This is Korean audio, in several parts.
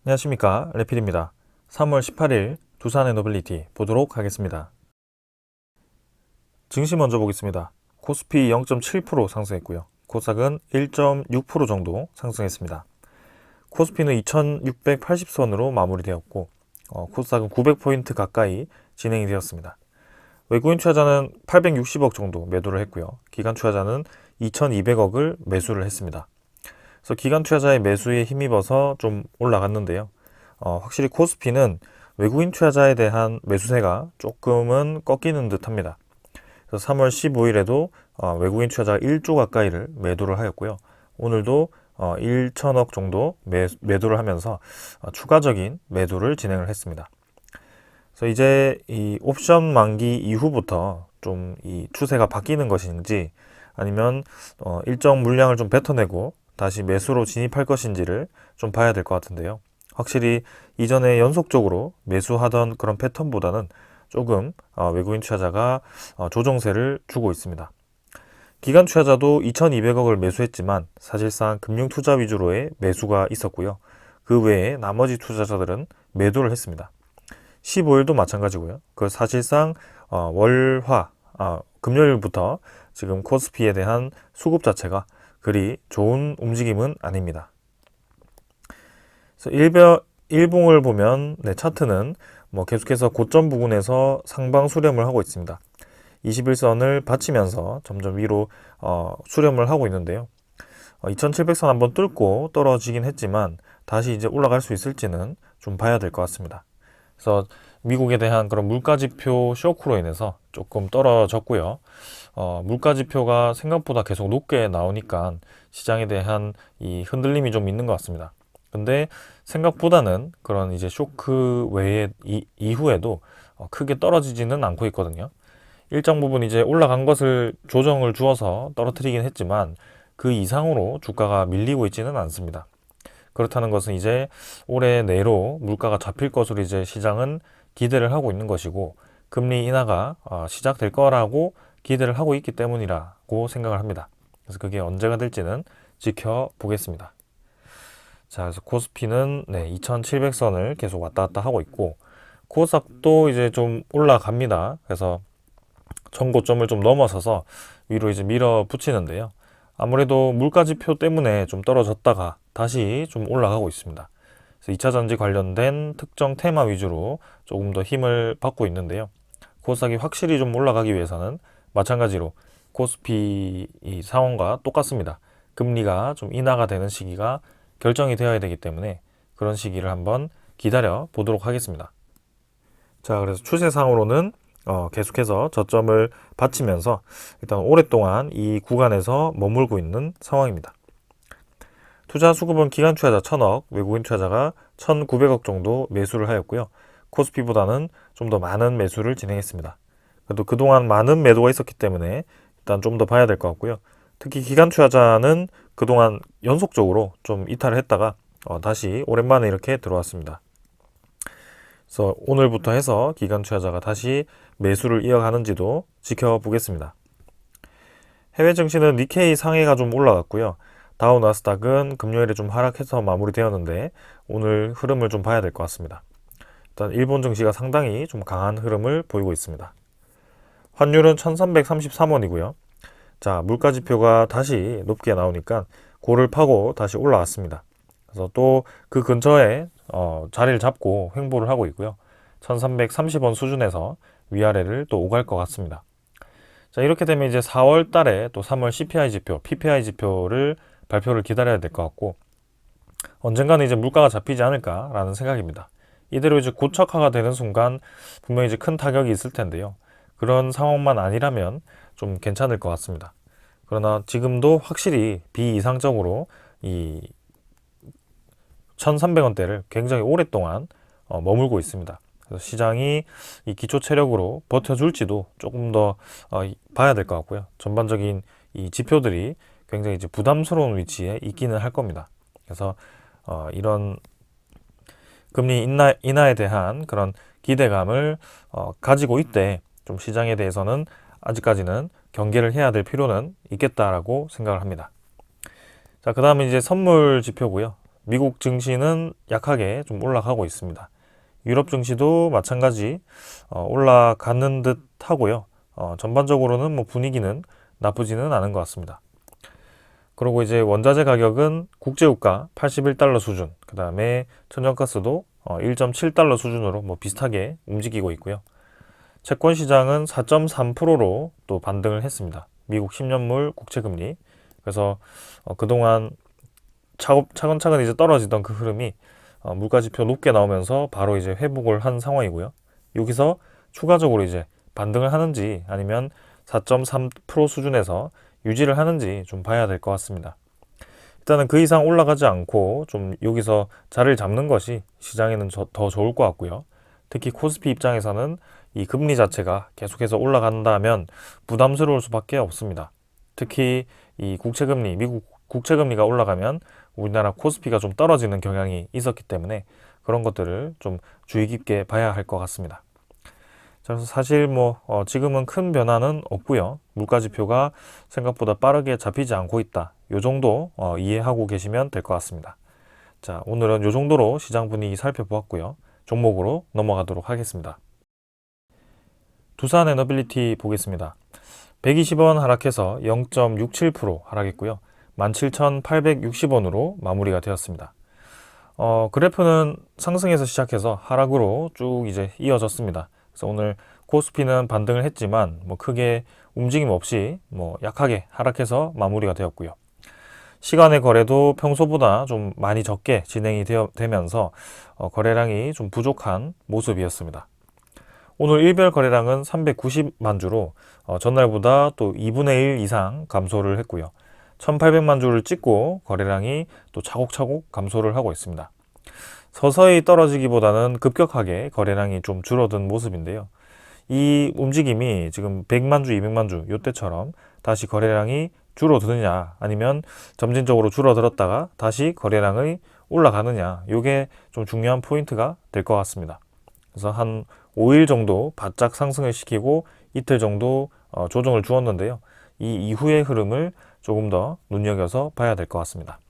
안녕하십니까, 레필입니다. 3월 18일 두산의 노빌리티 보도록 하겠습니다. 증시 먼저 보겠습니다. 코스피 0.7% 상승했고요. 코스닥은 1.6% 정도 상승했습니다. 코스피는 2680선으로 마무리되었고 코스닥은 900포인트 가까이 진행이 되었습니다. 외국인 투자자는 860억 정도 매도를 했고요. 기관 투자자는 2200억을 매수를 했습니다. 그래서 기관 투자자의 매수에 힘입어서 좀 올라갔는데요. 확실히 코스피는 외국인 투자자에 대한 매수세가 조금은 꺾이는 듯 합니다. 그래서 3월 15일에도 외국인 투자자 1조 가까이를 매도를 하였고요. 오늘도 1천억 정도 매도를 하면서 추가적인 매도를 진행을 했습니다. 그래서 이제 이 옵션 만기 이후부터 좀 이 추세가 바뀌는 것인지 아니면 일정 물량을 좀 뱉어내고 다시 매수로 진입할 것인지를 좀 봐야 될 것 같은데요. 확실히 이전에 연속적으로 매수하던 그런 패턴보다는 조금 외국인 투자자가 조정세를 주고 있습니다. 기관 투자자도 2200억을 매수했지만 사실상 금융 투자 위주로의 매수가 있었고요. 그 외에 나머지 투자자들은 매도를 했습니다. 15일도 마찬가지고요. 그 사실상 금요일부터 지금 코스피에 대한 수급 자체가 그리 좋은 움직임은 아닙니다. 그래서 일봉을 보면 차트는 계속해서 고점 부근에서 상방 수렴을 하고 있습니다. 21선을 받치면서 점점 위로 수렴을 하고 있는데요. 2700선 한번 뚫고 떨어지긴 했지만 다시 이제 올라갈 수 있을지는 좀 봐야 될 것 같습니다. 그래서 미국에 대한 그런 물가지표 쇼크로 인해서 조금 떨어졌고요. 물가지표가 생각보다 계속 높게 나오니까 시장에 대한 이 흔들림이 좀 있는 것 같습니다. 근데 생각보다는 그런 이제 쇼크 외에 이후에도 크게 떨어지지는 않고 있거든요. 일정 부분 이제 올라간 것을 조정을 주어서 떨어뜨리긴 했지만 그 이상으로 주가가 밀리고 있지는 않습니다. 그렇다는 것은 이제 올해 내로 물가가 잡힐 것으로 이제 시장은 기대를 하고 있는 것이고 금리 인하가 시작될 거라고 기대를 하고 있기 때문이라고 생각을 합니다. 그래서 그게 언제가 될지는 지켜보겠습니다. 자, 그래서 코스피는 2700선을 계속 왔다 갔다 하고 있고 코스닥도 이제 좀 올라갑니다. 그래서 전고점을 좀 넘어서서 위로 이제 밀어붙이는데요. 아무래도 물가지표 때문에 좀 떨어졌다가 다시 좀 올라가고 있습니다. 그래서 2차 전지 관련된 특정 테마 위주로 조금 더 힘을 받고 있는데요. 코스닥이 확실히 좀 올라가기 위해서는 마찬가지로 코스피 이 상황과 똑같습니다. 금리가 좀 인하가 되는 시기가 결정이 되어야 되기 때문에 그런 시기를 한번 기다려 보도록 하겠습니다. 자, 그래서 추세상으로는 계속해서 저점을 받치면서 일단 오랫동안 이 구간에서 머물고 있는 상황입니다. 투자 수급은 기관 투자자 1000억, 외국인 투자자가 1900억 정도 매수를 하였고요. 코스피보다는 좀 더 많은 매수를 진행했습니다. 그래도 그동안 많은 매도가 있었기 때문에 일단 좀 더 봐야 될 것 같고요. 특히 기관 투자자는 그동안 연속적으로 좀 이탈을 했다가 다시 오랜만에 이렇게 들어왔습니다. 그래서 오늘부터 해서 기관 투자자가 다시 매수를 이어가는지도 지켜보겠습니다. 해외 증시는 니케이 상해가 좀 올라갔고요. 다우 나스닥은 금요일에 좀 하락해서 마무리되었는데 오늘 흐름을 좀 봐야 될 것 같습니다. 일단 일본 증시가 상당히 좀 강한 흐름을 보이고 있습니다. 환율은 1333원이고요. 자, 물가지표가 다시 높게 나오니까 고를 파고 다시 올라왔습니다. 그래서 또 그 근처에 자리를 잡고 횡보를 하고 있고요. 1330원 수준에서 위아래를 또 오갈 것 같습니다. 자, 이렇게 되면 이제 4월 달에 또 3월 CPI 지표, PPI 지표를 발표를 기다려야 될 것 같고 언젠가는 이제 물가가 잡히지 않을까라는 생각입니다. 이대로 이제 고착화가 되는 순간 분명히 이제 큰 타격이 있을 텐데요. 그런 상황만 아니라면 좀 괜찮을 것 같습니다. 그러나 지금도 확실히 비이상적으로 이 1300원대를 굉장히 오랫동안 머물고 있습니다. 그래서 시장이 이 기초 체력으로 버텨줄지도 조금 더 봐야 될 것 같고요. 전반적인 이 지표들이 굉장히 이제 부담스러운 위치에 있기는 할 겁니다. 그래서 이런 금리 인하에 대한 그런 기대감을 가지고 있대 좀 시장에 대해서는 아직까지는 경계를 해야 될 필요는 있겠다라고 생각을 합니다. 자, 그 다음에 이제 선물 지표고요. 미국 증시는 약하게 좀 올라가고 있습니다. 유럽 증시도 마찬가지 올라가는 듯 하고요. 전반적으로는 뭐 분위기는 나쁘지는 않은 것 같습니다. 그리고 이제 원자재 가격은 국제유가 81달러 수준, 그 다음에 천연가스도 1.7달러 수준으로 뭐 비슷하게 움직이고 있고요. 채권 시장은 4.3%로 또 반등을 했습니다. 미국 10년물 국채금리. 그래서 그동안 차근차근 이제 떨어지던 그 흐름이 물가지표 높게 나오면서 바로 이제 회복을 한 상황이고요. 여기서 추가적으로 이제 반등을 하는지 아니면 4.3% 수준에서 유지를 하는지 좀 봐야 될 것 같습니다. 일단은 그 이상 올라가지 않고 좀 여기서 자리를 잡는 것이 시장에는 더 좋을 것 같고요. 특히 코스피 입장에서는 이 금리 자체가 계속해서 올라간다면 부담스러울 수밖에 없습니다. 특히 이 국채금리, 미국 국채금리가 올라가면 우리나라 코스피가 좀 떨어지는 경향이 있었기 때문에 그런 것들을 좀 주의 깊게 봐야 할 것 같습니다. 그래서 사실 뭐 지금은 큰 변화는 없고요. 물가지표가 생각보다 빠르게 잡히지 않고 있다. 요 정도 이해하고 계시면 될 것 같습니다. 자, 오늘은 요 정도로 시장 분위기 살펴보았고요. 종목으로 넘어가도록 하겠습니다. 두산 에너빌리티 보겠습니다. 120원 하락해서 0.67% 하락했고요. 17,860원으로 마무리가 되었습니다. 그래프는 상승에서 시작해서 하락으로 쭉 이제 이어졌습니다. 그래서 오늘 코스피는 반등을 했지만 뭐 크게 움직임 없이 뭐 약하게 하락해서 마무리가 되었고요. 시간의 거래도 평소보다 좀 많이 적게 진행이 되면서 거래량이 좀 부족한 모습이었습니다. 오늘 일별 거래량은 390만 주로 전날보다 또 2분의 1 이상 감소를 했고요. 1800만 주를 찍고 거래량이 또 차곡차곡 감소를 하고 있습니다. 서서히 떨어지기보다는 급격하게 거래량이 좀 줄어든 모습인데요. 이 움직임이 지금 100만 주, 200만 주 이때처럼 다시 거래량이 줄어드느냐 아니면 점진적으로 줄어들었다가 다시 거래량이 올라가느냐 이게 좀 중요한 포인트가 될 것 같습니다. 그래서 한 5일 정도 바짝 상승을 시키고 이틀 정도 조정을 주었는데요. 이 이후의 흐름을 조금 더 눈여겨서 봐야 될 것 같습니다.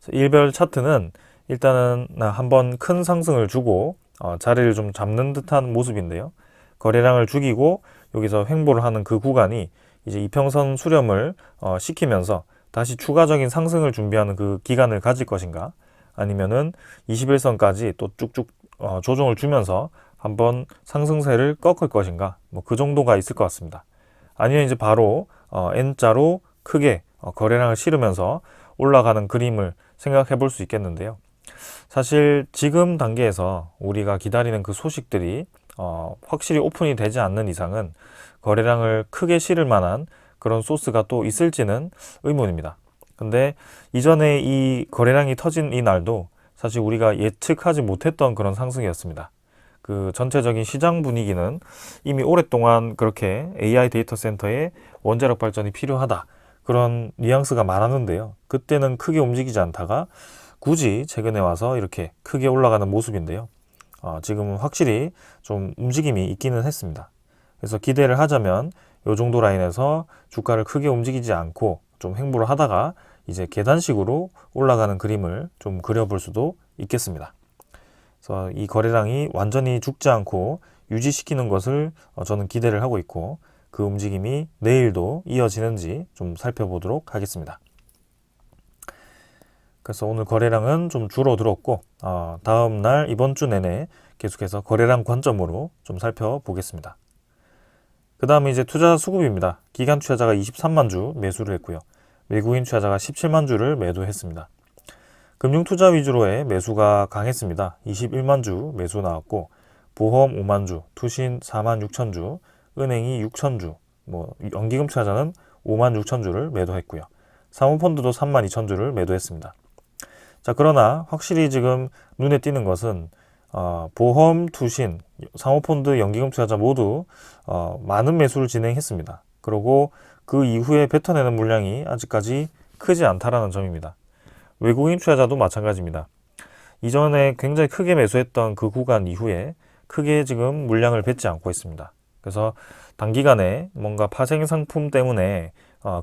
일별 차트는 일단은 한번 큰 상승을 주고 자리를 좀 잡는 듯한 모습인데요. 거래량을 죽이고 여기서 횡보를 하는 그 구간이 이제 이평선 수렴을 시키면서 다시 추가적인 상승을 준비하는 그 기간을 가질 것인가 아니면은 21선까지 또 쭉쭉 조정을 주면서 한번 상승세를 꺾을 것인가 뭐 그 정도가 있을 것 같습니다. 아니면 이제 바로 N자로 크게 거래량을 실으면서 올라가는 그림을 생각해 볼 수 있겠는데요. 사실 지금 단계에서 우리가 기다리는 그 소식들이 확실히 오픈이 되지 않는 이상은 거래량을 크게 실을 만한 그런 소스가 또 있을지는 의문입니다. 근데 이전에 이 거래량이 터진 이 날도 사실 우리가 예측하지 못했던 그런 상승이었습니다. 그 전체적인 시장 분위기는 이미 오랫동안 그렇게 AI 데이터 센터에 원자력 발전이 필요하다. 그런 뉘앙스가 많았는데요. 그때는 크게 움직이지 않다가 굳이 최근에 와서 이렇게 크게 올라가는 모습인데요. 지금은 확실히 좀 움직임이 있기는 했습니다. 그래서 기대를 하자면 이 정도 라인에서 주가를 크게 움직이지 않고 좀 횡보를 하다가 이제 계단식으로 올라가는 그림을 좀 그려볼 수도 있겠습니다. 그래서 이 거래량이 완전히 죽지 않고 유지시키는 것을 저는 기대를 하고 있고 그 움직임이 내일도 이어지는지 좀 살펴보도록 하겠습니다. 그래서 오늘 거래량은 좀 줄어들었고 다음 날 이번 주 내내 계속해서 거래량 관점으로 좀 살펴보겠습니다. 그 다음에 이제 투자 수급입니다. 기관 투자자가 23만 주 매수를 했고요. 외국인 투자자가 17만 주를 매도했습니다. 금융 투자 위주로의 매수가 강했습니다. 21만 주 매수 나왔고 보험 5만 주, 투신 4만 6천 주, 은행이 6천 주, 뭐 연기금 투자자는 5만 6천 주를 매도했고요. 사모펀드도 3만 2천 주를 매도했습니다. 자, 그러나 확실히 지금 눈에 띄는 것은 보험, 투신, 사모펀드, 연기금 투자자 모두 많은 매수를 진행했습니다. 그리고 그 이후에 뱉어내는 물량이 아직까지 크지 않다라는 점입니다. 외국인 투자자도 마찬가지입니다. 이전에 굉장히 크게 매수했던 그 구간 이후에 크게 지금 물량을 뱉지 않고 있습니다. 그래서 단기간에 뭔가 파생 상품 때문에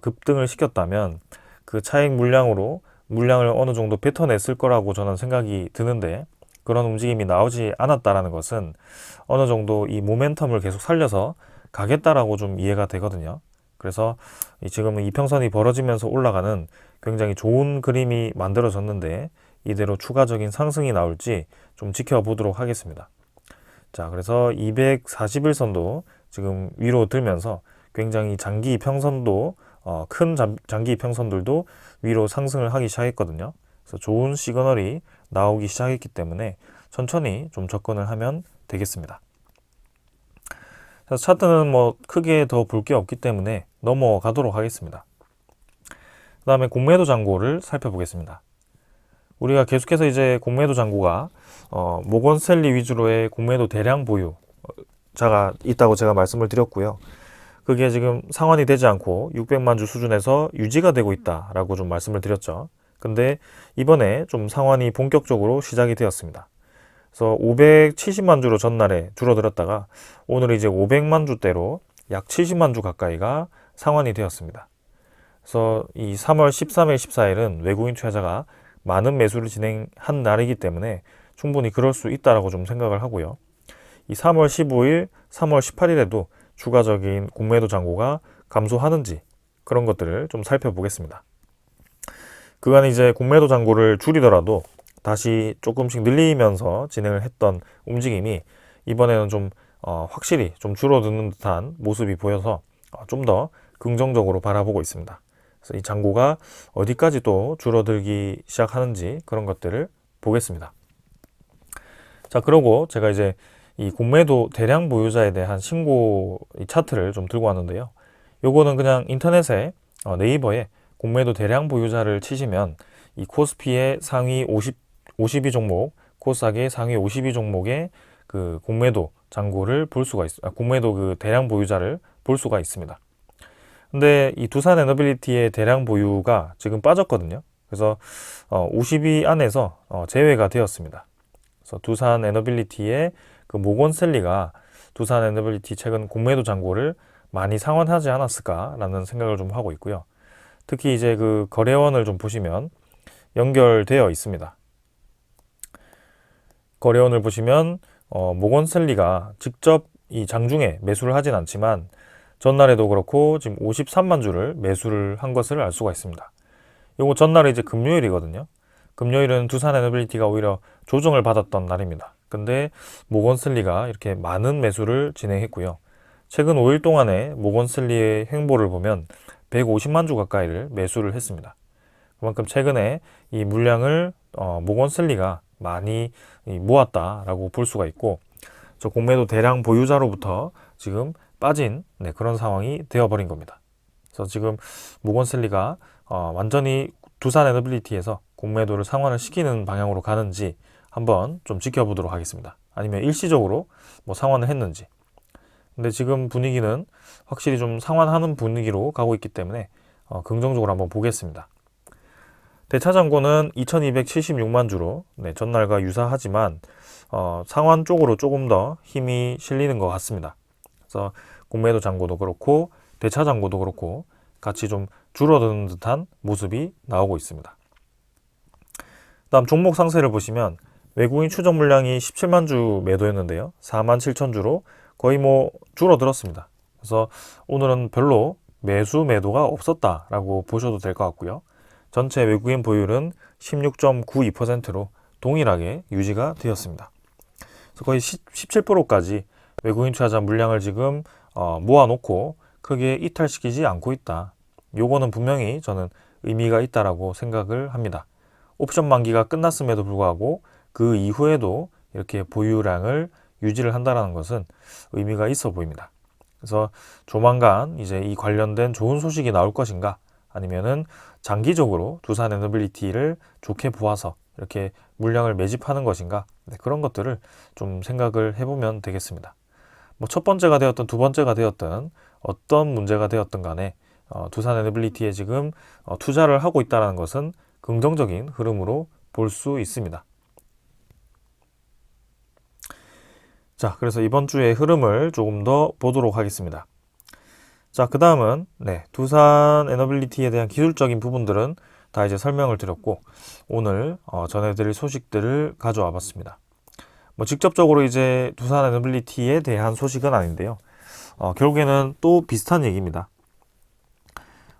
급등을 시켰다면 그 차익 물량으로 물량을 어느 정도 뱉어냈을 거라고 저는 생각이 드는데 그런 움직임이 나오지 않았다라는 것은 어느 정도 이 모멘텀을 계속 살려서 가겠다라고 좀 이해가 되거든요. 그래서 지금은 이평선이 벌어지면서 올라가는 굉장히 좋은 그림이 만들어졌는데 이대로 추가적인 상승이 나올지 좀 지켜보도록 하겠습니다. 자, 그래서 241선도 지금 위로 들면서 굉장히 장기 이평선도 큰 장기 이평선들도 위로 상승을 하기 시작했거든요. 그래서 좋은 시그널이 나오기 시작했기 때문에 천천히 좀 접근을 하면 되겠습니다. 그래서 차트는 뭐 크게 더 볼 게 없기 때문에 넘어가도록 하겠습니다. 그 다음에 공매도 잔고를 살펴보겠습니다. 우리가 계속해서 이제 공매도 잔고가 모건 스탠리 위주로의 공매도 대량 보유자가 있다고 제가 말씀을 드렸고요. 그게 지금 상환이 되지 않고 600만 주 수준에서 유지가 되고 있다라고 좀 말씀을 드렸죠. 근데 이번에 좀 상환이 본격적으로 시작이 되었습니다. 그래서 570만 주로 전날에 줄어들었다가 오늘 이제 500만 주대로 약 70만 주 가까이가 상환이 되었습니다. 그래서 이 3월 13일, 14일은 외국인 투자자가 많은 매수를 진행한 날이기 때문에 충분히 그럴 수 있다라고 좀 생각을 하고요. 이 3월 15일, 3월 18일에도 추가적인 공매도 잔고가 감소하는지 그런 것들을 좀 살펴보겠습니다. 그간 이제 공매도 잔고를 줄이더라도 다시 조금씩 늘리면서 진행을 했던 움직임이 이번에는 좀 확실히 좀 줄어드는 듯한 모습이 보여서 좀 더 긍정적으로 바라보고 있습니다. 그래서 이 잔고가 어디까지 또 줄어들기 시작하는지 그런 것들을 보겠습니다. 자, 그러고 제가 이제 이 공매도 대량 보유자에 대한 신고 차트를 좀 들고 왔는데요. 요거는 그냥 인터넷에 네이버에 공매도 대량 보유자를 치시면 이 코스피의 상위 52 종목, 코스닥의 상위 52 종목의 그 공매도 잔고를 볼 수가 공매도 그 대량 보유자를 볼 수가 있습니다. 근데 이 두산 에너빌리티의 대량 보유가 지금 빠졌거든요. 그래서 52 안에서 제외가 되었습니다. 그래서 두산 에너빌리티의 그 모건 스탠리가 두산 에너빌리티 최근 공매도 잔고를 많이 상환하지 않았을까라는 생각을 좀 하고 있고요. 특히 이제 그 거래원을 좀 보시면 연결되어 있습니다. 거래원을 보시면 모건 스탠리가 직접 이 장중에 매수를 하진 않지만 전날에도 그렇고 지금 53만 주를 매수를 한 것을 알 수가 있습니다. 요거 전날이 이제 금요일이거든요. 금요일은 두산 에너빌리티가 오히려 조정을 받았던 날입니다. 근데 모건 스탠리가 이렇게 많은 매수를 진행했고요. 최근 5일 동안에 모건 스탠리의 행보를 보면 150만 주 가까이를 매수를 했습니다. 그만큼 최근에 이 물량을 모건 스탠리가 많이 모았다라고 볼 수가 있고 저 공매도 대량 보유자로부터 지금 빠진 그런 상황이 되어버린 겁니다. 그래서 지금 모건 스탠리가 완전히 두산 에너빌리티에서 공매도를 상환을 시키는 방향으로 가는지 한번 좀 지켜보도록 하겠습니다. 아니면 일시적으로 뭐 상환을 했는지. 근데 지금 분위기는 확실히 좀 상환하는 분위기로 가고 있기 때문에 긍정적으로 한번 보겠습니다. 대차 잔고는 2276만 주로 전날과 유사하지만 상환 쪽으로 조금 더 힘이 실리는 것 같습니다. 그래서 공매도 잔고도 그렇고 대차 잔고도 그렇고 같이 좀 줄어드는 듯한 모습이 나오고 있습니다. 다음 종목 상세를 보시면 외국인 추적 물량이 17만 주 매도였는데요. 4만 7천 주로 거의 뭐 줄어들었습니다. 그래서 오늘은 별로 매도가 없었다라고 보셔도 될 것 같고요. 전체 외국인 보유율은 16.92%로 동일하게 유지가 되었습니다. 그래서 거의 17%까지 외국인 투자자 물량을 지금 모아놓고 크게 이탈시키지 않고 있다. 요거는 분명히 저는 의미가 있다라고 생각을 합니다. 옵션 만기가 끝났음에도 불구하고 그 이후에도 이렇게 보유량을 유지를 한다는 것은 의미가 있어 보입니다. 그래서 조만간 이제 이 관련된 좋은 소식이 나올 것인가 아니면은 장기적으로 두산 에너빌리티를 좋게 보아서 이렇게 물량을 매집하는 것인가 그런 것들을 좀 생각을 해보면 되겠습니다. 뭐 첫 번째가 되었든 두 번째가 되었든 어떤 문제가 되었든 간에 두산 에너빌리티에 지금 투자를 하고 있다는 것은 긍정적인 흐름으로 볼 수 있습니다. 자, 그래서 이번 주의 흐름을 조금 더 보도록 하겠습니다. 자, 그 다음은 두산 에너빌리티에 대한 기술적인 부분들은 다 이제 설명을 드렸고, 오늘 전해드릴 소식들을 가져와 봤습니다. 뭐 직접적으로 이제 두산 에너빌리티에 대한 소식은 아닌데요. 결국에는 또 비슷한 얘기입니다.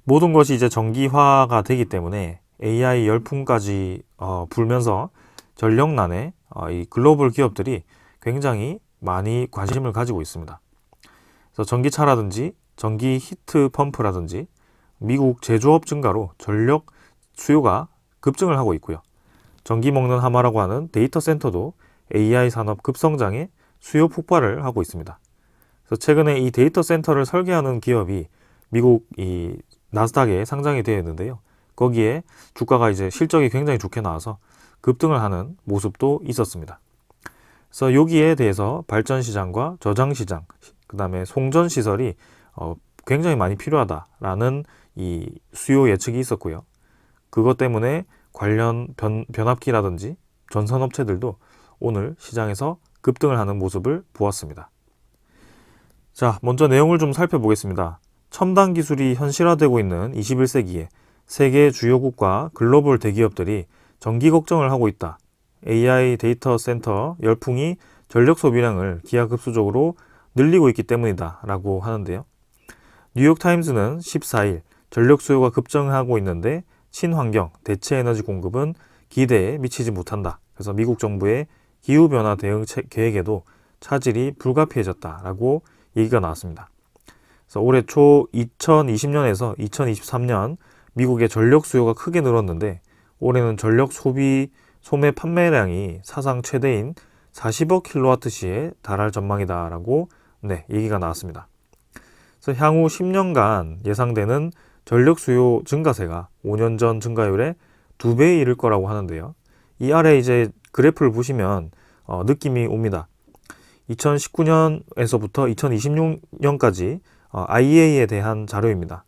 모든 것이 이제 전기화가 되기 때문에 AI 열풍까지 불면서 전력난에 이 글로벌 기업들이 굉장히 많이 관심을 가지고 있습니다. 그래서 전기차라든지 전기 히트 펌프라든지 미국 제조업 증가로 전력 수요가 급증을 하고 있고요. 전기 먹는 하마라고 하는 데이터 센터도 AI 산업 급성장에 수요 폭발을 하고 있습니다. 그래서 최근에 이 데이터 센터를 설계하는 기업이 미국 이 나스닥에 상장이 되어 있는데요. 거기에 주가가 이제 실적이 굉장히 좋게 나와서 급등을 하는 모습도 있었습니다. 그래서 여기에 대해서 발전 시장과 저장 시장, 그 다음에 송전 시설이 굉장히 많이 필요하다라는 이 수요 예측이 있었고요. 그것 때문에 관련 변압기라든지 전선업체들도 오늘 시장에서 급등을 하는 모습을 보았습니다. 자, 먼저 내용을 좀 살펴보겠습니다. 첨단 기술이 현실화되고 있는 21세기에 세계 주요국과 글로벌 대기업들이 전기 걱정을 하고 있다. AI 데이터 센터 열풍이 전력 소비량을 기하급수적으로 늘리고 있기 때문이다 라고 하는데요. 뉴욕타임즈는 14일 전력 수요가 급증하고 있는데 친환경 대체 에너지 공급은 기대에 미치지 못한다. 그래서 미국 정부의 기후변화 대응 계획에도 차질이 불가피해졌다라고 얘기가 나왔습니다. 그래서 올해 초 2020년에서 2023년 미국의 전력 수요가 크게 늘었는데 올해는 전력 소매 판매량이 사상 최대인 40억 킬로와트시에 달할 전망이다라고 얘기가 나왔습니다. 그래서 향후 10년간 예상되는 전력 수요 증가세가 5년 전 증가율의 2배에 이를 거라고 하는데요. 이 아래 이제 그래프를 보시면 느낌이 옵니다. 2019년에서부터 2026년까지 IEA에 대한 자료입니다.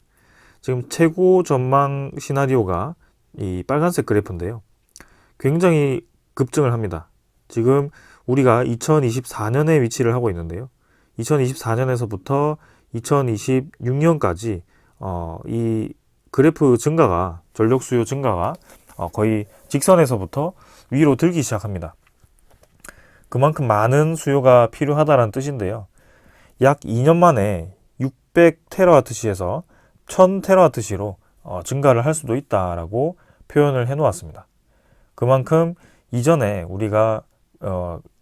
지금 최고 전망 시나리오가 이 빨간색 그래프인데요. 굉장히 급증을 합니다. 지금 우리가 2024년에 위치를 하고 있는데요. 2024년에서부터 2026년까지 이 그래프 증가가, 전력 수요 증가가 거의 직선에서부터 위로 들기 시작합니다. 그만큼 많은 수요가 필요하다는 뜻인데요. 약 2년 만에 600테라와트시에서 1000테라와트시로 증가를 할 수도 있다라고 표현을 해 놓았습니다. 그만큼 이전에 우리가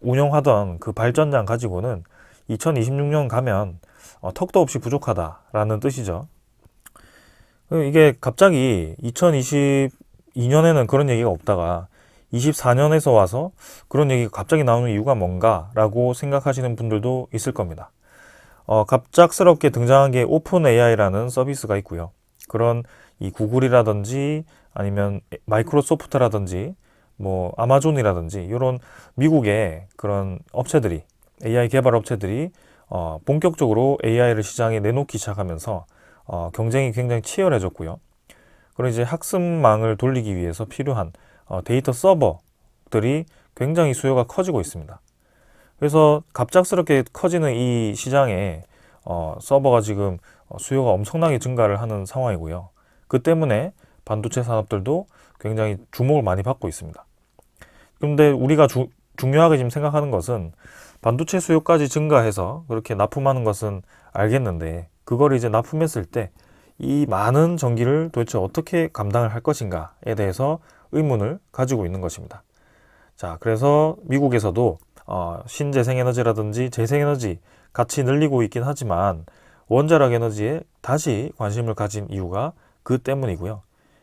운영하던 그 발전량 가지고는 2026년 가면 턱도 없이 부족하다라는 뜻이죠. 이게 갑자기 2022년에는 그런 얘기가 없다가 24년에서 와서 그런 얘기가 갑자기 나오는 이유가 뭔가라고 생각하시는 분들도 있을 겁니다. 갑작스럽게 등장한 게 오픈 AI라는 서비스가 있고요. 그런 이 구글이라든지 아니면 마이크로소프트라든지 뭐 아마존이라든지 이런 미국의 그런 업체들이, AI 개발 업체들이 본격적으로 AI를 시장에 내놓기 시작하면서 경쟁이 굉장히 치열해졌고요. 그리고 이제 학습망을 돌리기 위해서 필요한 데이터 서버들이 굉장히 수요가 커지고 있습니다. 그래서 갑작스럽게 커지는 이 시장에 서버가 지금 수요가 엄청나게 증가를 하는 상황이고요. 그 때문에 반도체 산업들도 굉장히 주목을 많이 받고 있습니다. 그런데 우리가 중요하게 지금 생각하는 것은 반도체 수요까지 증가해서 그렇게 납품하는 것은 알겠는데 그걸 이제 납품했을 때 이 많은 전기를 도대체 어떻게 감당을 할 것인가에 대해서 의문을 가지고 있는 것입니다. 자, 그래서 미국에서도 신재생에너지라든지 재생에너지 같이 늘리고 있긴 하지만 원자력 에너지에 다시 관심을 가진 이유가 그 때문이고요.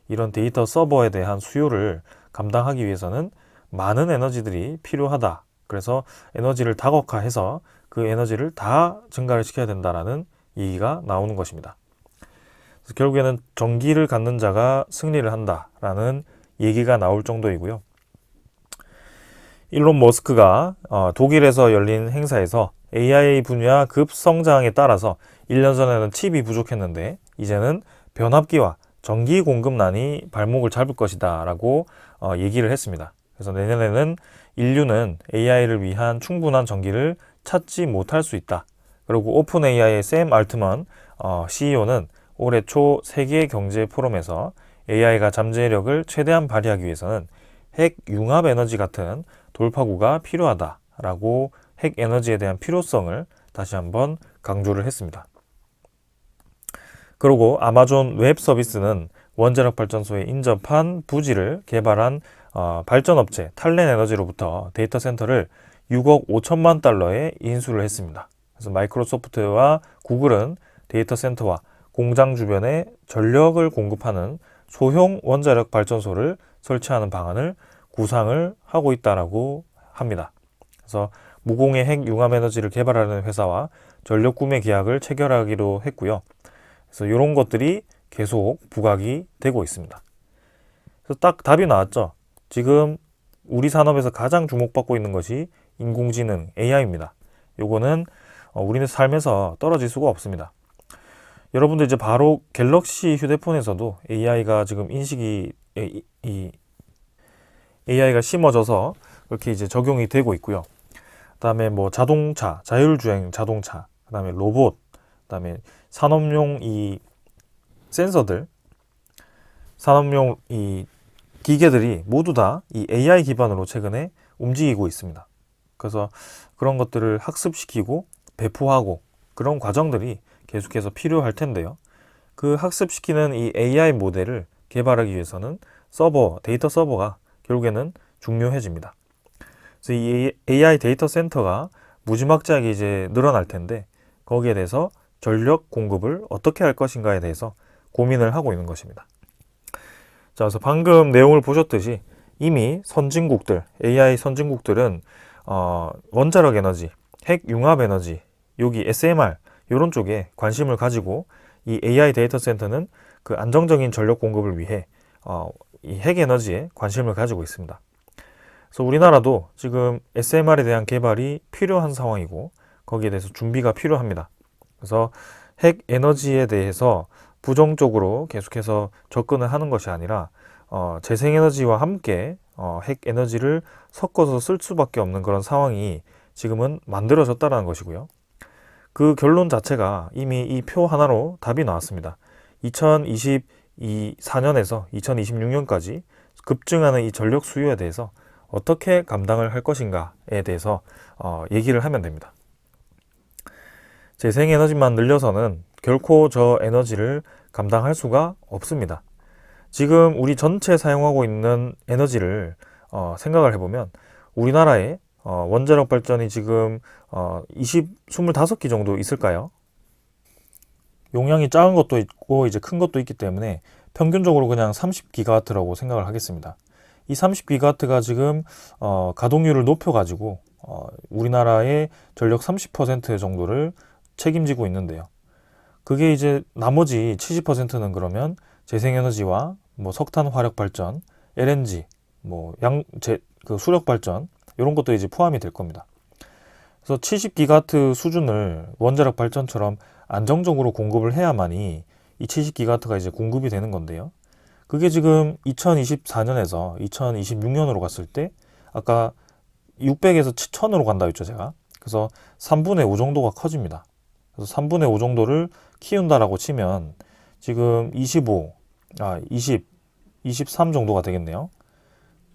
이런 데이터 서버에 대한 수요를 감당하기 위해서는 많은 에너지들이 필요하다. 그래서 에너지를 다각화해서 그 에너지를 다 증가를 시켜야 된다라는 얘기가 나오는 것입니다. 그래서 결국에는 전기를 갖는 자가 승리를 한다라는 얘기가 나올 정도이고요. 일론 머스크가 독일에서 열린 행사에서 AI 분야 급성장에 따라서 1년 전에는 칩이 부족했는데 이제는 변압기와 전기 공급난이 발목을 잡을 것이다 라고 얘기를 했습니다. 그래서 내년에는 인류는 AI를 위한 충분한 전기를 찾지 못할 수 있다. 그리고 오픈 AI의 샘 알트먼 CEO는 올해 초 세계 경제 포럼에서 AI가 잠재력을 최대한 발휘하기 위해서는 핵 융합 에너지 같은 돌파구가 필요하다라고 핵 에너지에 대한 필요성을 다시 한번 강조를 했습니다. 그리고 아마존 웹 서비스는 원자력 발전소에 인접한 부지를 개발한 발전업체 탈렌 에너지로부터 데이터 센터를 6억 5천만 달러에 인수를 했습니다. 그래서 마이크로소프트와 구글은 데이터 센터와 공장 주변에 전력을 공급하는 소형 원자력 발전소를 설치하는 방안을 구상을 하고 있다라고 합니다. 그래서 무공해 핵 융합 에너지를 개발하는 회사와 전력 구매 계약을 체결하기로 했고요. 그래서 이런 것들이 계속 부각이 되고 있습니다. 그래서 딱 답이 나왔죠. 지금 우리 산업에서 가장 주목받고 있는 것이 인공지능 AI입니다. 요거는 우리는 삶에서 떨어질 수가 없습니다. 여러분들 이제 바로 갤럭시 휴대폰에서도 AI가 지금 AI가 심어져서 그렇게 이제 적용이 되고 있고요. 그다음에 뭐 자동차, 자율주행 자동차, 그다음에 로봇, 그다음에 산업용 이 센서들, 산업용 이 기계들이 모두 다 이 AI 기반으로 최근에 움직이고 있습니다. 그래서 그런 것들을 학습시키고 배포하고 그런 과정들이 계속해서 필요할 텐데요. 그 학습시키는 이 AI 모델을 개발하기 위해서는 데이터 서버가 결국에는 중요해집니다. 그래서 이 AI 데이터 센터가 무지막지하게 이제 늘어날 텐데 거기에 대해서 전력 공급을 어떻게 할 것인가에 대해서 고민을 하고 있는 것입니다. 자, 그래서 방금 내용을 보셨듯이 이미 AI 선진국들은 원자력 에너지, 핵 융합 에너지, 여기 SMR 이런 쪽에 관심을 가지고 이 AI 데이터 센터는 그 안정적인 전력 공급을 위해 이 핵 에너지에 관심을 가지고 있습니다. 그래서 우리나라도 지금 SMR에 대한 개발이 필요한 상황이고 거기에 대해서 준비가 필요합니다. 그래서 핵 에너지에 대해서 부정적으로 계속해서 접근을 하는 것이 아니라 재생에너지와 함께 핵 에너지를 섞어서 쓸 수밖에 없는 그런 상황이 지금은 만들어졌다는 것이고요. 그 결론 자체가 이미 이 표 하나로 답이 나왔습니다. 2024년에서 2026년까지 급증하는 이 전력 수요에 대해서 어떻게 감당을 할 것인가에 대해서 얘기를 하면 됩니다. 재생에너지만 늘려서는 결코 저 에너지를 감당할 수가 없습니다. 지금 우리 전체 사용하고 있는 에너지를 생각을 해보면 우리나라에 원자력 발전이 지금 25기 정도 있을까요? 용량이 작은 것도 있고 이제 큰 것도 있기 때문에 평균적으로 그냥 30기가와트라고 생각을 하겠습니다. 이 30기가와트가 지금 가동률을 높여가지고 우리나라의 전력 30% 정도를 책임지고 있는데요. 그게 이제 나머지 70%는 그러면 재생에너지와 뭐 석탄 화력 발전, LNG, 그 수력 발전 이런 것도 이제 포함이 될 겁니다. 그래서 70기가와트 수준을 원자력 발전처럼 안정적으로 공급을 해야만이 이 70기가와트가 이제 공급이 되는 건데요. 그게 지금 2024년에서 2026년으로 갔을 때 아까 600에서 1000으로 간다 했죠, 제가. 그래서 3분의 5 정도가 커집니다. 그래서 3분의 5 정도를 키운다라고 치면 지금 20, 23 정도가 되겠네요.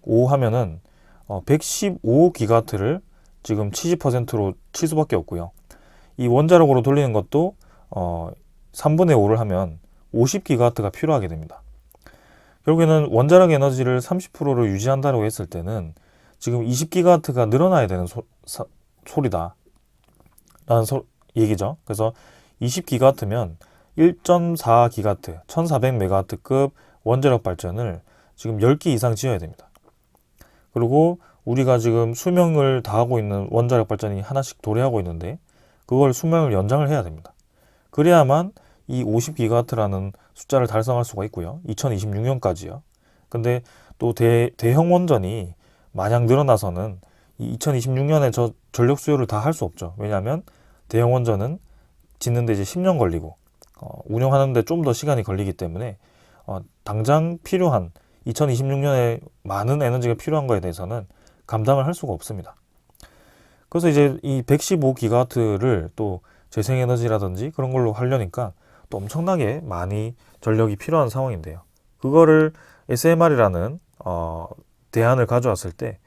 5 하면은 115기가와트를 지금 70%로 칠 수밖에 없고요. 이 원자력으로 돌리는 것도 3분의 5를 하면 50기가와트가 필요하게 됩니다. 결국에는 원자력 에너지를 30%로 유지한다고 했을 때는 지금 20기가와트가 늘어나야 되는 소리다 라는 얘기죠. 그래서 20기가와트면 1.4기가와트, 1400메가와트급 원자력 발전을 지금 10기 이상 지어야 됩니다. 그리고 우리가 지금 수명을 다하고 있는 원자력 발전이 하나씩 도래하고 있는데 그걸 수명을 연장을 해야 됩니다. 그래야만 이 50기가와트라는 숫자를 달성할 수가 있고요. 2026년까지요. 근데 또 대형 원전이 마냥 늘어나서는 이 2026년에 저 전력 수요를 다 할 수 없죠. 왜냐하면 대형 원전은 짓는데 이제 10년 걸리고 운영하는데 좀 더 시간이 걸리기 때문에 당장 필요한 2026년에 많은 에너지가 필요한 거에 대해서는 감당을 할 수가 없습니다. 그래서 이제 이 115기가와트를 또 재생에너지라든지 그런 걸로 하려니까 또 엄청나게 많이 전력이 필요한 상황인데요. 그거를 SMR이라는 대안을 가져왔을 때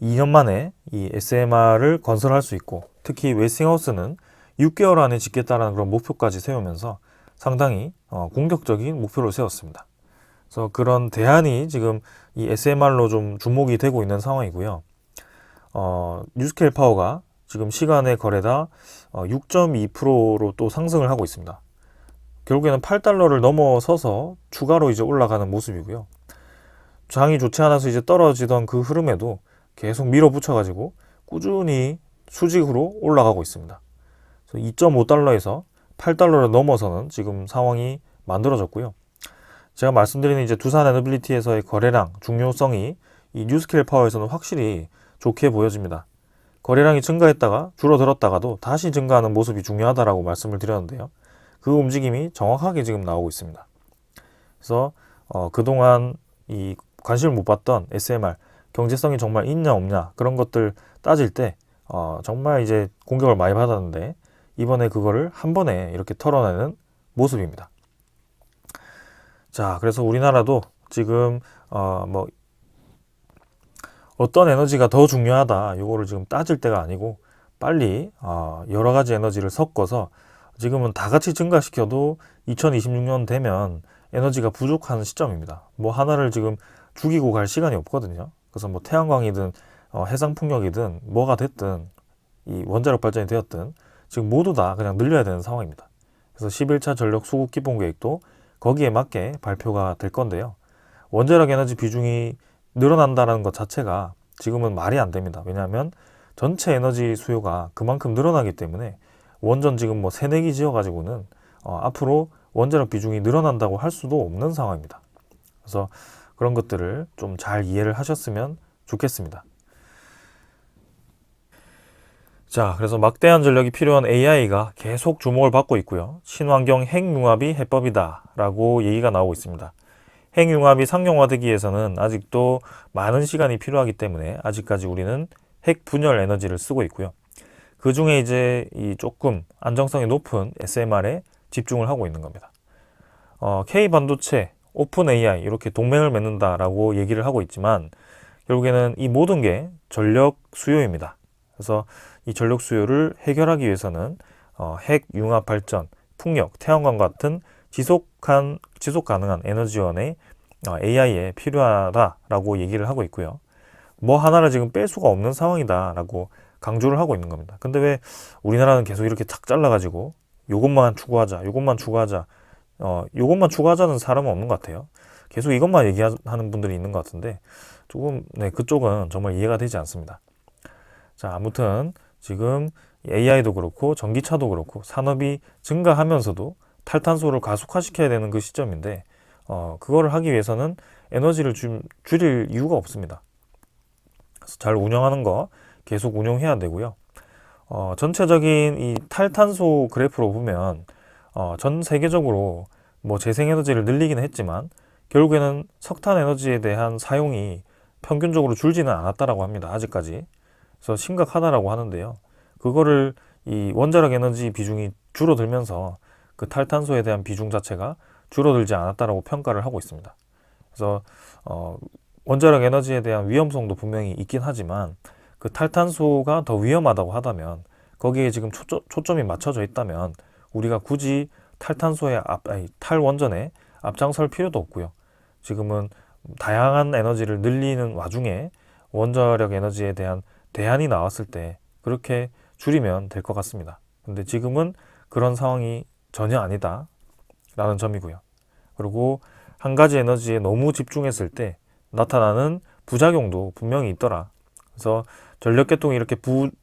2년 만에 이 SMR을 건설할 수 있고, 특히 웨스팅하우스는 6개월 안에 짓겠다라는 그런 목표까지 세우면서 상당히 공격적인 목표를 세웠습니다. 그래서 그런 대안이 지금 이 SMR로 좀 주목이 되고 있는 상황이고요. 뉴스케일 파워가 지금 시간의 거래다 6.2%로 또 상승을 하고 있습니다. 결국에는 8달러를 넘어서서 추가로 이제 올라가는 모습이고요. 장이 좋지 않아서 이제 떨어지던 그 흐름에도 계속 밀어붙여가지고 꾸준히 수직으로 올라가고 있습니다. 2.5달러에서 8달러를 넘어서는 지금 상황이 만들어졌고요. 제가 말씀드리는 이제 두산 에너빌리티에서의 거래량 중요성이 이 뉴스케일 파워에서는 확실히 좋게 보여집니다. 거래량이 증가했다가 줄어들었다가도 다시 증가하는 모습이 중요하다라고 말씀을 드렸는데요. 그 움직임이 정확하게 지금 나오고 있습니다. 그래서 그동안 이 관심을 못 받던 SMR 경제성이 정말 있냐 없냐 그런 것들 따질 때 정말 이제 공격을 많이 받았는데 이번에 그거를 한 번에 이렇게 털어내는 모습입니다. 자, 그래서 우리나라도 지금 뭐 어떤 에너지가 더 중요하다 이거를 지금 따질 때가 아니고 빨리 여러 가지 에너지를 섞어서 지금은 다 같이 증가시켜도 2026년 되면 에너지가 부족한 시점입니다. 뭐 하나를 지금 죽이고 갈 시간이 없거든요. 그래서 뭐 태양광이든 해상풍력이든 뭐가 됐든 이 원자력 발전이 되었든 지금 모두 다 그냥 늘려야 되는 상황입니다. 그래서 11차 전력 수급 기본 계획도 거기에 맞게 발표가 될 건데요. 원자력 에너지 비중이 늘어난다는 것 자체가 지금은 말이 안 됩니다. 왜냐하면 전체 에너지 수요가 그만큼 늘어나기 때문에 원전 지금 뭐 3, 4기 지어가지고는 앞으로 원자력 비중이 늘어난다고 할 수도 없는 상황입니다. 그래서 그런 것들을 좀 잘 이해를 하셨으면 좋겠습니다. 자, 그래서 막대한 전력이 필요한 AI가 계속 주목을 받고 있고요. 친환경 핵융합이 해법이다 라고 얘기가 나오고 있습니다. 핵융합이 상용화되기 위해서는 아직도 많은 시간이 필요하기 때문에 아직까지 우리는 핵 분열 에너지를 쓰고 있고요. 그 중에 이제 이 조금 안정성이 높은 SMR에 집중을 하고 있는 겁니다. K반도체, 오픈AI 이렇게 동맹을 맺는다라고 얘기를 하고 있지만 결국에는 이 모든 게 전력 수요입니다. 그래서 이 전력 수요를 해결하기 위해서는 핵 융합 발전, 풍력, 태양광 같은 지속 가능한 에너지원의 AI에 필요하다라고 얘기를 하고 있고요. 뭐 하나를 지금 뺄 수가 없는 상황이다라고 강조를 하고 있는 겁니다. 근데 왜 우리나라는 계속 이렇게 탁 잘라가지고 요것만 추구하자, 요것만 추구하자, 요것만 추구하자는 사람은 없는 것 같아요. 계속 이것만 얘기하는 분들이 있는 것 같은데 조금 그쪽은 정말 이해가 되지 않습니다. 자, 아무튼 지금 AI도 그렇고 전기차도 그렇고 산업이 증가하면서도 탈탄소를 가속화시켜야 되는 그 시점인데 그거를 하기 위해서는 에너지를 줄일 이유가 없습니다. 그래서 잘 운영하는 거 계속 운영해야 되고요. 전체적인 이 탈탄소 그래프로 보면 전 세계적으로 뭐 재생에너지를 늘리기는 했지만 결국에는 석탄 에너지에 대한 사용이 평균적으로 줄지는 않았다라고 합니다. 아직까지. 그래서 심각하다라고 하는데요. 그거를 이 원자력 에너지 비중이 줄어들면서 그 탈탄소에 대한 비중 자체가 줄어들지 않았다라고 평가를 하고 있습니다. 그래서 원자력 에너지에 대한 위험성도 분명히 있긴 하지만 그 탈탄소가 더 위험하다고 하다면 거기에 지금 초점이 맞춰져 있다면 우리가 굳이 탈원전에 앞장설 필요도 없고요. 지금은 다양한 에너지를 늘리는 와중에 원자력 에너지에 대한 대안이 나왔을 때 그렇게 줄이면 될 것 같습니다. 근데 지금은 그런 상황이 전혀 아니다 라는 점이고요. 그리고 한 가지 에너지에 너무 집중했을 때 나타나는 부작용도 분명히 있더라. 그래서 전력계통이 이렇게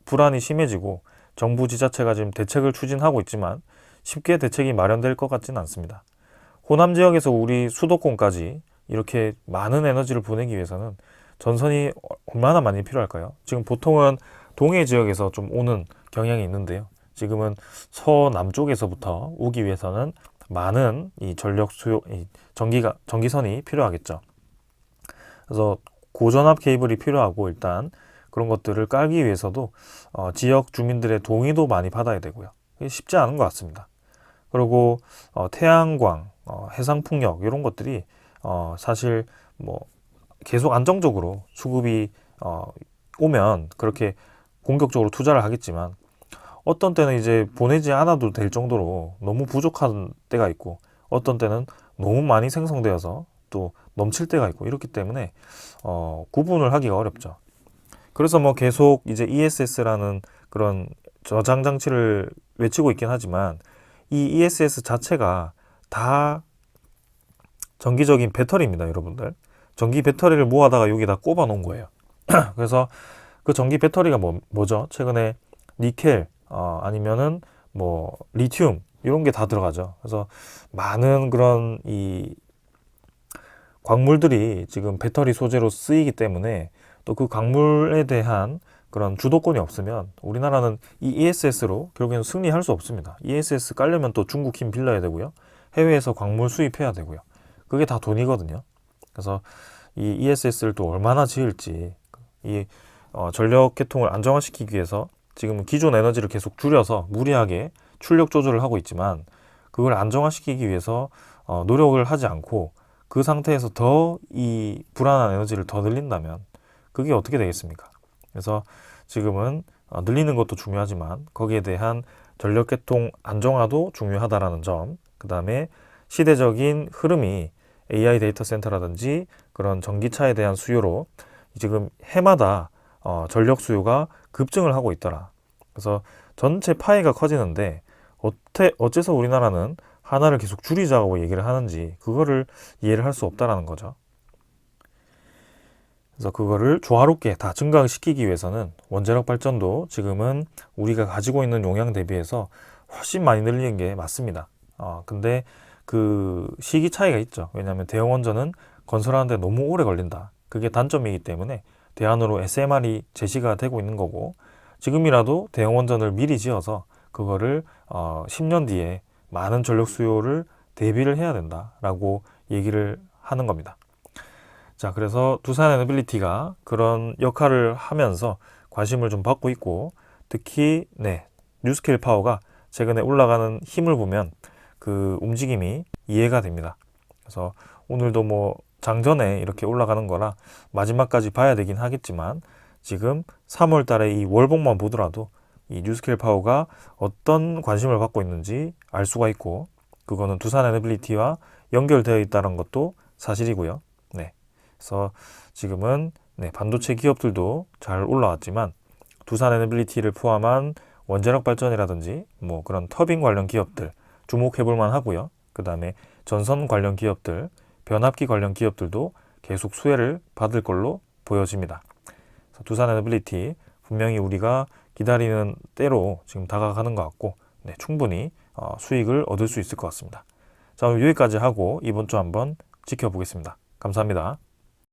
불안이 심해지고 정부 지자체가 지금 대책을 추진하고 있지만 쉽게 대책이 마련될 것 같지는 않습니다. 호남 지역에서 우리 수도권까지 이렇게 많은 에너지를 보내기 위해서는 전선이 얼마나 많이 필요할까요? 지금 보통은 동해 지역에서 좀 오는 경향이 있는데요. 지금은 서남쪽에서부터 오기 위해서는 많은 이 전력 수요, 전기선이 필요하겠죠. 그래서 고전압 케이블이 필요하고 일단 그런 것들을 깔기 위해서도 지역 주민들의 동의도 많이 받아야 되고요. 쉽지 않은 것 같습니다. 그리고 태양광, 해상풍력 이런 것들이 사실 뭐 계속 안정적으로 수급이 오면 그렇게 공격적으로 투자를 하겠지만 어떤 때는 이제 보내지 않아도 될 정도로 너무 부족한 때가 있고 어떤 때는 너무 많이 생성되어서 또 넘칠 때가 있고 이렇기 때문에 구분을 하기가 어렵죠. 그래서 뭐 계속 이제 ESS라는 그런 저장 장치를 외치고 있긴 하지만 이 ESS 자체가 다 전기적인 배터리입니다, 여러분들. 전기 배터리를 모아다가 여기다 꼽아 놓은 거예요. 그래서 그 전기 배터리가 뭐죠? 최근에 니켈, 아니면은 뭐 리튬 이런 게 다 들어가죠. 그래서 많은 그런 이 광물들이 지금 배터리 소재로 쓰이기 때문에 또 그 광물에 대한 그런 주도권이 없으면 우리나라는 이 ESS로 결국에는 승리할 수 없습니다. ESS 깔려면 또 중국 힘 빌려야 되고요. 해외에서 광물 수입해야 되고요. 그게 다 돈이거든요. 그래서 이 ESS를 또 얼마나 지을지 이 전력 계통을 안정화시키기 위해서 지금 기존 에너지를 계속 줄여서 무리하게 출력 조절을 하고 있지만 그걸 안정화시키기 위해서 노력을 하지 않고 그 상태에서 더 이 불안한 에너지를 더 늘린다면 그게 어떻게 되겠습니까? 그래서 지금은 늘리는 것도 중요하지만 거기에 대한 전력계통 안정화도 중요하다라는 점, 그 다음에 시대적인 흐름이 AI 데이터 센터라든지 그런 전기차에 대한 수요로 지금 해마다 전력 수요가 급증을 하고 있더라. 그래서 전체 파이가 커지는데 어째서 우리나라는 하나를 계속 줄이자고 얘기를 하는지 그거를 이해를 할 수 없다라는 거죠. 그래서 그거를 조화롭게 다 증강시키기 위해서는 원자력 발전도 지금은 우리가 가지고 있는 용량 대비해서 훨씬 많이 늘리는 게 맞습니다. 근데 그 시기 차이가 있죠. 왜냐하면 대형원전은 건설하는데 너무 오래 걸린다. 그게 단점이기 때문에 대안으로 SMR이 제시가 되고 있는 거고 지금이라도 대형원전을 미리 지어서 그거를 10년 뒤에 많은 전력 수요를 대비를 해야 된다라고 얘기를 하는 겁니다. 자, 그래서 두산 에너빌리티가 그런 역할을 하면서 관심을 좀 받고 있고 특히 뉴스케일 파워가 최근에 올라가는 힘을 보면 그 움직임이 이해가 됩니다. 그래서 오늘도 뭐 장전에 이렇게 올라가는 거라 마지막까지 봐야 되긴 하겠지만 지금 3월 달에 이 월봉만 보더라도 이 뉴스케일 파워가 어떤 관심을 받고 있는지 알 수가 있고 그거는 두산 에너빌리티와 연결되어 있다는 것도 사실이고요. 그래서 지금은 반도체 기업들도 잘 올라왔지만 두산 에너빌리티를 포함한 원자력 발전이라든지 뭐 그런 터빈 관련 기업들 주목해 볼 만하고요. 그 다음에 전선 관련 기업들, 변압기 관련 기업들도 계속 수혜를 받을 걸로 보여집니다. 그래서 두산 에너빌리티 분명히 우리가 기다리는 때로 지금 다가가는 것 같고 충분히 수익을 얻을 수 있을 것 같습니다. 자, 오늘 여기까지 하고 이번 주 한번 지켜보겠습니다. 감사합니다.